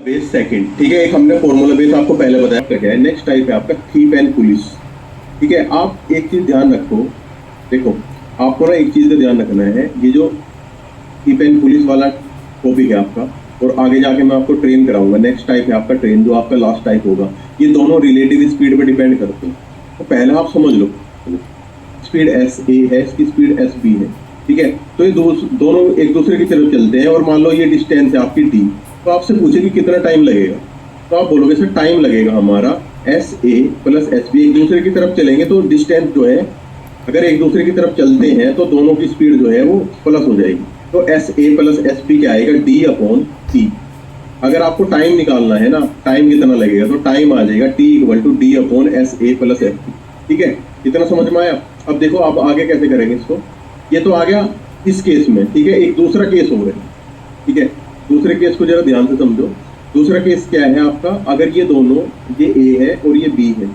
Base second, ठीक है। एक हमने फॉर्मूला बेस आपको पहले बताया क्या है। नेक्स्ट टाइप है आपका थीप एंड पुलिस, ठीक है। आप एक चीज ध्यान रखो, देखो आपको ना एक चीज का ध्यान रखना है, ये जो थीप एंड पुलिस वाला टॉपिक है आपका, और आगे जाके मैं आपको ट्रेन कराऊंगा। नेक्स्ट टाइप है आपका ट्रेन, जो आपका लास्ट टाइप होगा। ये दोनों रिलेटिव स्पीड पर डिपेंड करते हैं। तो पहले आप समझ लो, स्पीड एस ए है, इसकी स्पीड एस बी है, ठीक है। तो ये दोनों एक दूसरे की तरफ चलते हैं, और मान लो ये डिस्टेंस है आपकी डी। तो आपसे पूछे कि कितना टाइम लगेगा, तो आप बोलोगे सर टाइम लगेगा हमारा S A plus S B. एक दूसरे की तरफ चलेंगे तो डिस्टेंस जो है, अगर एक दूसरे की तरफ चलते हैं तो दोनों की स्पीड जो है वो प्लस हो जाएगी। तो S A plus S B क्या आएगा, डी अपॉन टी। अगर आपको टाइम निकालना है ना, टाइम कितना लगेगा, तो टाइम आ जाएगा T equal to D upon S A plus S B, ठीक है। इतना समझ में आया। अब देखो आप आगे कैसे करेंगे इसको। ये तो आ गया इस केस में, ठीक है। एक दूसरा केस हो रहा है, ठीक है। दूसरे केस को जरा ध्यान से समझो। दूसरा केस क्या है आपका, अगर ये दोनों, ये ए है और ये बी है,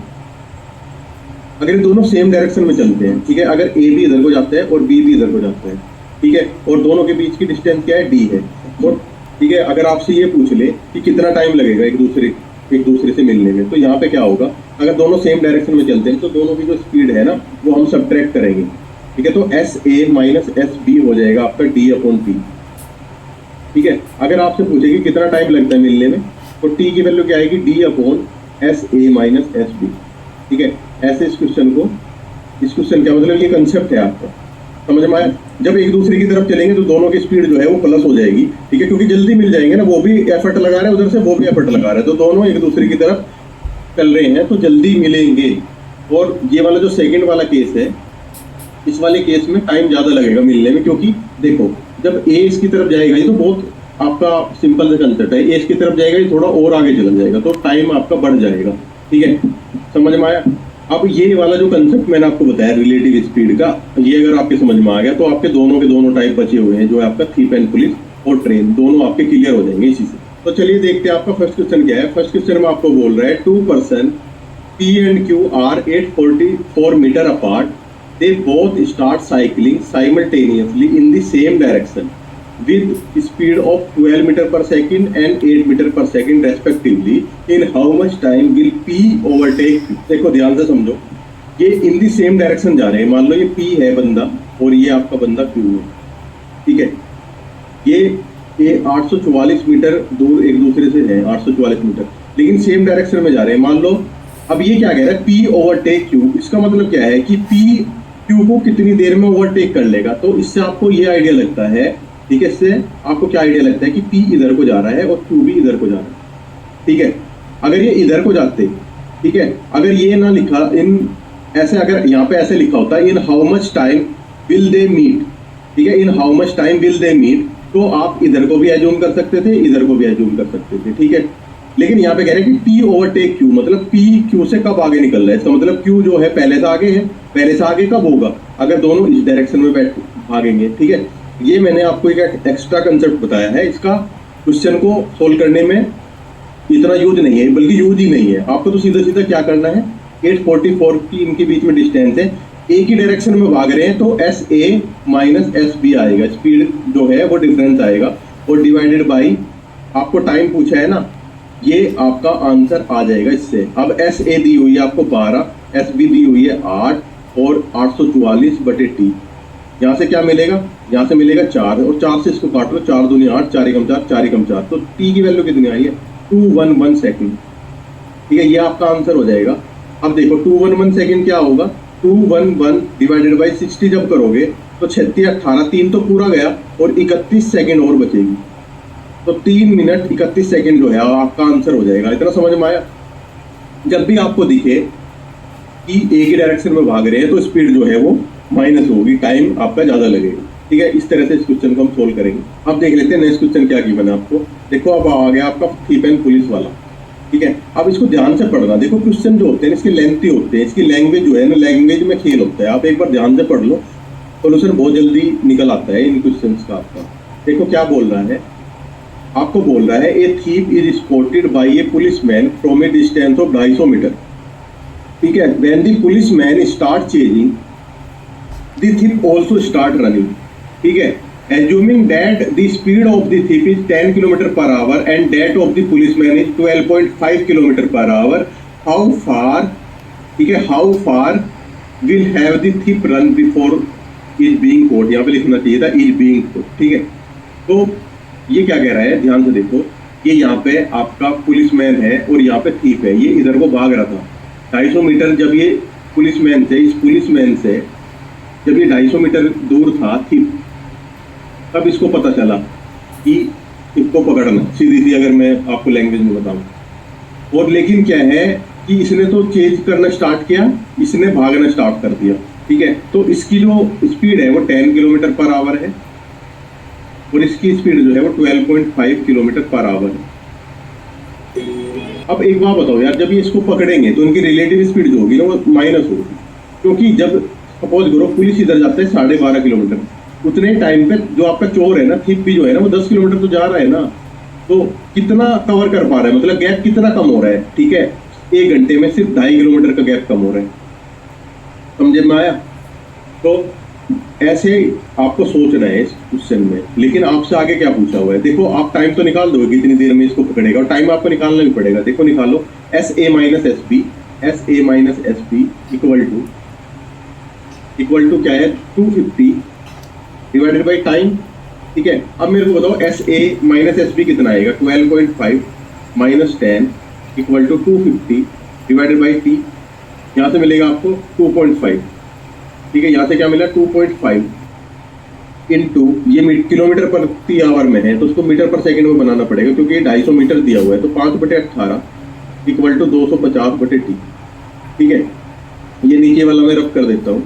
अगर ये दोनों सेम डायरेक्शन में चलते हैं, ठीक है। अगर ए भी इधर को जाता है और बी भी इधर को जाता है, ठीक है, और दोनों के बीच की डिस्टेंस क्या है, डी है, और ठीक है। अगर आपसे ये पूछ ले कि कितना टाइम लगेगा एक दूसरे से मिलने में, तो यहाँ पे क्या होगा, अगर दोनों सेम डायरेक्शन में चलते हैं तो दोनों की जो स्पीड है ना वो हम सब्ट्रैक्ट करेंगे, ठीक है। तो S A minus S B हो जाएगा आपका डी अपॉन टी, ठीक है। अगर आपसे पूछे कि कितना टाइम लगता है मिलने में, तो टी की वैल्यू क्या आएगी, D upon S A minus S B, ठीक है। ऐसे इस क्वेश्चन क्या मतलब, ये कंसेप्ट है आपका, समझ में आया। जब एक दूसरे की तरफ चलेंगे तो दोनों की स्पीड जो है वो प्लस हो जाएगी, ठीक है, क्योंकि जल्दी मिल जाएंगे ना। वो भी एफर्ट लगा रहे हैं उधर से, वो भी एफर्ट लगा रहे हैं, तो दोनों एक दूसरे की तरफ चल रहे हैं तो जल्दी मिलेंगे। और ये वाला जो सेकंड वाला केस है, इस वाले केस में टाइम ज़्यादा लगेगा मिलने में, क्योंकि देखो जब ए इसकी तरफ जाएगा, ये तो बहुत आपका सिंपल सा कंसेप्ट है। ए इसकी तरफ जाएगा, ये थोड़ा और आगे चला जाएगा, तो टाइम आपका बढ़ जाएगा, ठीक है। समझ में आया। अब ये वाला जो कंसेप्ट मैंने आपको बताया रिलेटिव स्पीड का, ये अगर आपके समझ में आ गया तो आपके दोनों के दोनों टाइप बचे हुए हैं, जो है आपका थीप एंड पुलिस और ट्रेन, दोनों आपके क्लियर हो जाएंगे इसी से। तो चलिए देखते हैं आपका फर्स्ट क्वेश्चन क्या है। फर्स्ट क्वेश्चन में आपको बोल रहा है, 2 person P and Q are 844 meter apart. They both start cycling simultaneously in the same direction with speed of 12 meter per second and 8 meter per second respectively. In how much time will P overtake Q? देखो ध्यान से समझो, ये इन the same direction जा रहे हैं। मान लो ये P है बंदा और ये आपका बंदा Q है, ठीक है। ये 844 मीटर दूर एक दूसरे से है, 844 मीटर, लेकिन सेम डायरेक्शन में जा रहे हैं। मान लो अब ये क्या कह रहा है, P ओवरटेक Q। इसका मतलब क्या है कि P Q को कितनी देर में ओवरटेक कर लेगा। तो इससे आपको ये आइडिया लगता है, ठीक है, इससे आपको क्या आइडिया लगता है कि P इधर को जा रहा है और Q भी इधर को जा रहा है, ठीक है। अगर ये इधर को जाते, ठीक है, अगर ये ना लिखा इन ऐसे, अगर यहाँ पे ऐसे लिखा होता in how much time will they meet, ठीक है, in how much time will they meet, तो आप इधर को भी एज्यूम कर सकते थे, इधर को भी एज्यूम कर सकते थे, ठीक है। लेकिन यहाँ पे कह रहे हैं कि P ओवरटेक Q, मतलब P Q से कब आगे निकल रहा है। इसका मतलब Q जो है पहले से आगे है। पहले से आगे कब होगा, अगर दोनों इस डायरेक्शन में भागेंगे, ठीक है। ये मैंने आपको एक एक्स्ट्रा कंसेप्ट बताया है। इसका क्वेश्चन को सोल्व करने में इतना यूज नहीं है, बल्कि यूज ही नहीं है। आपको तो सीधा सीधा क्या करना है, 844 की इनके बीच में डिस्टेंस है, एक ही डायरेक्शन में भाग रहे हैं, तो S A minus S B आएगा, स्पीड जो है वो डिफरेंस आएगा, और डिवाइडेड बाई आपको टाइम पूछा है ना, ये आपका आंसर आ जाएगा इससे। अब एस ए दी हुई है आपको 12, एस बी दी हुई है 8 और 844 बटे टी। यहाँ से क्या मिलेगा, यहाँ से मिलेगा 4, और 4 से इसको काट लो, 4 दूनी 8, 4 एकम 4, 4 एकम 4, तो टी की वैल्यू कितनी आई है, 211 सेकेंड, ठीक है। ये आपका आंसर हो जाएगा। अब देखो 211 सेकेंड क्या होगा, 211 डिवाइडेड बाई 60 जब करोगे तो 36 18, 3 तो पूरा गया और 31 सेकेंड और बचेगी, तो 3 मिनट 31 सेकेंड जो है आपका आंसर हो जाएगा। इतना समझ में आया। जब भी आपको दिखे कि एक ही डायरेक्शन में भाग रहे हैं तो स्पीड जो है वो माइनस होगी, टाइम आपका ज़्यादा लगेगा, ठीक है। इस तरह से इस क्वेश्चन को हम सोल्व करेंगे। अब देख लेते हैं नेक्स्ट क्वेश्चन क्या की मैंने आपको। देखो अब आ गया आपका थीप एंड पुलिस वाला, ठीक है। अब इसको ध्यान से पढ़ना। देखो क्वेश्चन जो होते हैं इसके लेंथी होते हैं, इसकी लैंग्वेज जो है ना, लैंग्वेज में खेल होता है। आप एक बार ध्यान से पढ़ लो, सोल्यूशन बहुत जल्दी निकल आता है इन क्वेश्चन का आपका। देखो क्या बोल रहा है, आपको बोल रहा है a thief is spotted by a policeman from a distance of 250 metre, ठीक है। When the policeman start chasing the thief also start running, ठीक है। assuming that the speed of the thief is 10 km per hour and that of the policeman is 12.5 km per hour, how far, ठीक है, how far will have the thief run before is being caught, यहाँ पे लिखना चाहिए था is being caught, ठीक है। तो ये क्या कह रहा है, ध्यान से देखो, ये यहाँ पे आपका पुलिसमैन है और यहाँ पे थीप है, ये इधर को भाग रहा था 250 मीटर। जब ये पुलिसमैन से, इस पुलिसमैन से जब ये 250 मीटर दूर था थीप, तब इसको पता चला कि इसको पकड़ना, सीधी सी अगर मैं आपको लैंग्वेज में बताऊं। और लेकिन क्या है कि इसने तो चेज करना स्टार्ट किया, इसने भागना स्टार्ट कर दिया, ठीक है। तो इसकी जो स्पीड है वो 10 किलोमीटर पर आवर है और इसकी स्पीड जो है वो 12.5 किलोमीटर पर आवर है। अब एक बात बताओ यार, जब ये इसको पकड़ेंगे तो इनकी रिलेटिव स्पीड जो होगी ना वो माइनस होगी, क्योंकि जब सपोज करो पुलिस इधर जाता है 12.5 किलोमीटर, उतने टाइम पे जो आपका चोर है ना, थिप भी जो है ना, वो 10 किलोमीटर तो जा रहा है ना, तो कितना कवर कर पा रहा है, मतलब गैप कितना कम हो रहा है, ठीक है। 1 घंटे में सिर्फ 2.5 किलोमीटर का गैप कम हो रहा है, समझे में आया। तो ऐसे आपको सोचना है इस क्वेश्चन में, लेकिन आपसे आगे क्या पूछा हुआ है, देखो आप टाइम तो निकाल दोगे कितनी देर में इसको पकड़ेगा, और टाइम आपको निकालना भी पड़ेगा। देखो निकालो, S A minus S B equal to क्या है, 250 डिवाइडेड बाई टाइम, ठीक है। अब मेरे को बताओ S A minus S B कितना आएगा, 12.5 minus 10 equal to 250 divided by T, यहाँ से मिलेगा आपको 2.5, ठीक है। यहाँ से क्या मिला, 2.5 इंटू ये किलोमीटर प्रति आवर में है तो उसको मीटर पर सेकंड में बनाना पड़ेगा, क्योंकि ये 250 मीटर दिया हुआ है, तो 5/18 इक्वल टू 250/t, ठीक है। ये नीचे वाला मैं रब कर देता हूँ।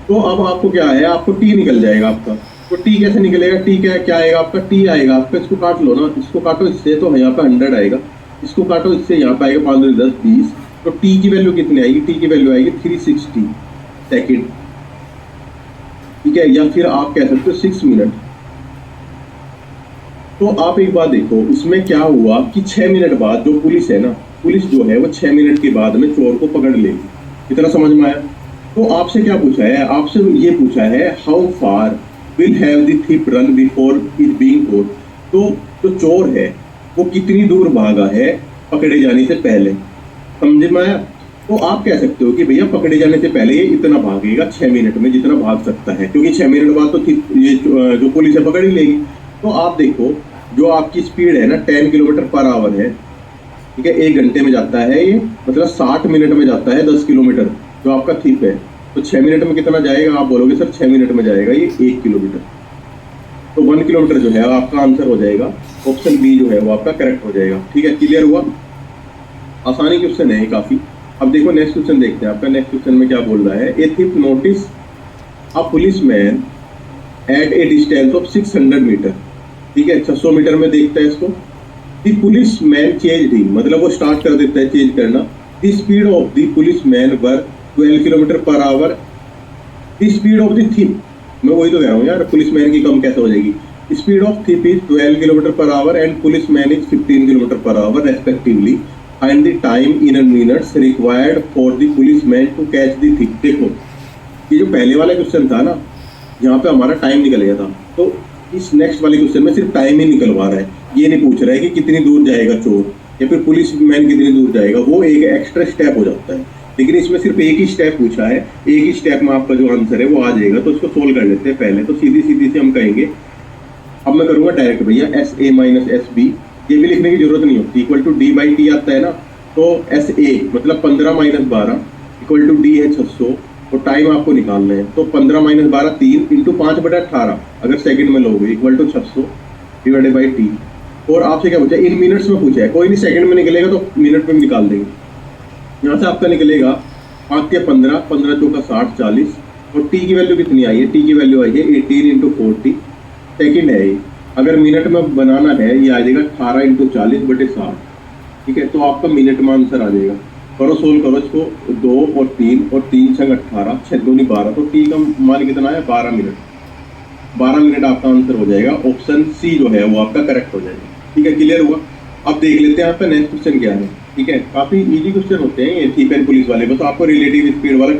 तो अब आपको क्या है, आपको टी निकल जाएगा आपका। तो टी कैसे निकलेगा, टी क्या आएगा आपका, टी आएगा आपका, इसको काट लो ना, इसको काटो इससे तो यहाँ पे 100 आएगा, इसको काटो इससे यहाँ पे आएगा 5 10 20, तो टी की वैल्यू कितनी आएगी, टी की वैल्यू आएगी 360 सेकेंड, ठीक है, या फिर आप कह सकते हो 6 मिनट। तो आप एक बात देखो, इसमें क्या हुआ कि 6 मिनट बाद जो पुलिस है ना, पुलिस जो है वो 6 मिनट के बाद में चोर को पकड़ लेगी। इतना समझ में आया। तो आपसे क्या पूछा है, आपसे ये पूछा है how far will have the thief run before is being caught. तो जो चोर है वो कितनी दूर भागा है पकड़े जाने से पहले, समझ में आया। तो आप कह सकते हो कि भैया पकड़े जाने से पहले ये इतना भागेगा 6 मिनट में, जितना भाग सकता है, क्योंकि 6 मिनट बाद तो ये जो पुलिस है पकड़ ही लेगी। तो आप देखो, जो आपकी स्पीड है ना 10 किलोमीटर पर आवर है, ठीक है, 1 घंटे में जाता है ये, मतलब 60 मिनट में जाता है 10 किलोमीटर जो आपका थीप है। तो 6 मिनट में कितना जाएगा, आप बोलोगे सर 6 मिनट में जाएगा ये 1 किलोमीटर, तो 1 किलोमीटर जो है आपका आंसर हो जाएगा, ऑप्शन बी जो है वो आपका करेक्ट हो जाएगा, ठीक है। क्लियर हुआ, आसानी क्वेश्चन है काफी। अब देखो नेक्स्ट क्वेश्चन देखते हैं, आपका नेक्स्ट क्वेश्चन में क्या बोल रहा है, a thief notice a policeman at a distance of 600 metre, ठीक है, 600 मीटर में देखता है इसको। द पुलिसमैन चेंज्ड हिम, मतलब वो स्टार्ट कर देता है चेंज करना। The speed of the policeman were 12 kilometre per our, the speed of the thief, मैं वही तो कह रहा हूँ यार, पुलिसमैन की कम कैसे हो जाएगी। Speed of thief is 12 kilometre per hour and policeman is 15 kilometre per hour respectively, and the time in minutes required for the policeman to catch the thief. देखो ये जो पहले वाला क्वेश्चन था ना, यहाँ पे हमारा टाइम निकल गया था, तो इस नेक्स्ट वाले क्वेश्चन में सिर्फ टाइम ही निकलवा रहा है, ये नहीं पूछ रहा है कि कितनी दूर जाएगा चोर या फिर पुलिसमैन कितनी दूर जाएगा, वो एक एक्स्ट्रा स्टेप हो जाता है। लेकिन इसमें सिर्फ एक ही स्टेप पूछा है, एक ही स्टेप में आपका जो आंसर है वो आ जाएगा। तो इसको सोल्व कर लेते हैं पहले, तो सीधी से हम कहेंगे, अब मैं करूंगा डायरेक्ट भैया, S A minus S B, ये भी लिखने की जरूरत नहीं होती, equal to D by T आता है ना, तो एस ए मतलब 15 माइनस 12 इक्वल टू डी है 600, और टाइम आपको निकालना है, तो 15 माइनस 12 3 इंटू 5/18 अगर सेकंड में लोगे equal to 600 divided by T. और आपसे क्या पूछा है, इन मिनट्स में पूछा है, कोई नहीं सेकंड में निकलेगा तो मिनट में निकाल देंगे। यहाँ से आपका निकलेगा 5 के 15, 15 चौका 60 40, और टी की वैल्यू कितनी आई है, टी की वैल्यू आई है 18 इंटू 40 सेकेंड है ये। अगर मिनट में बनाना है ये आ जाएगा 18 इंटू 40/60, ठीक है। तो आपका मिनट में आंसर आ जाएगा। करो सोल्व करो इसको, 2 और 3 और 3 छंग 18 6 दूनी 12, तो टी का मान कितना है 12 मिनट, 12 मिनट आपका आंसर हो जाएगा। ऑप्शन सी जो है वो आपका करेक्ट हो जाएगा, ठीक है। क्लियर हुआ। अब देख लेते हैं आपका नेक्स्ट क्वेश्चन क्या है, ठीक है। काफी इजी क्वेश्चन होते हैं ये थीफ एंड पुलिस वाले, बस आपको रिलेटिव स्पीड वाला